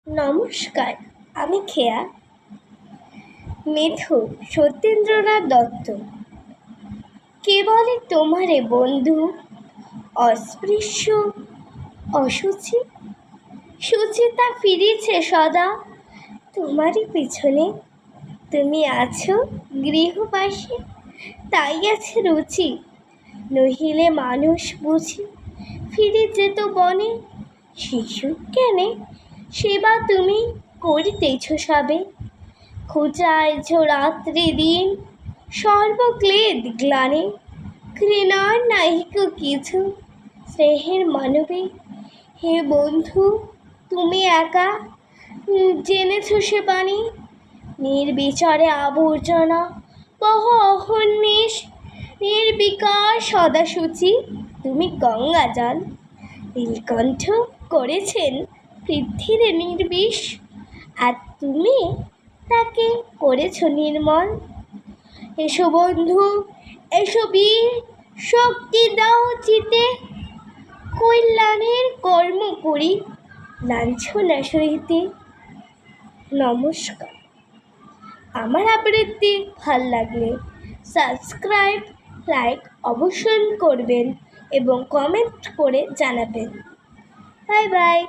নমস্কার, আমি খেয়া। মেধু সত্যেন্দ্রনাথ দত্ত। কে বলে তোমারে বন্ধু অস্পৃশ্য অসুচি? সুচিতা ফিরেছে সদা তোমারই পিছনে। তুমি আছো গৃহবাসী, তাই আছে রুচি। নহিলে মানুষ বুঝি ফিরে যেত বনে। শিশু জ্ঞানে সেবা তুমি করিতেছ সবে। খোঁচাইছ রাত্রি দিন সর্বক্লেদ গ্লানে। ঘৃণার নাহিক কিছু স্নেহের মানবে। হে বন্ধু, তুমি একা জেনেছ সে বাণী। নির্বিচারে আবর্জনা বহ অহর্নিশ। নির্বিকার সদাসুচি তুমি গঙ্গা জল। নীলকণ্ঠ করেছেন পৃথ্বীর নির্বিষ, আর তুমি তাকে করেছ নির্মল। এসো বন্ধু, এসো বীর, শক্তি দাও চিতে। কল্যাণের কর্ম করি লাঞ্ছনা সহিতে। নমস্কার। আমার আবৃত্তি ভাল লাগলে সাবস্ক্রাইব, লাইক অবশ্যই করবেন এবং কমেন্ট করে জানাবেন। Bye bye.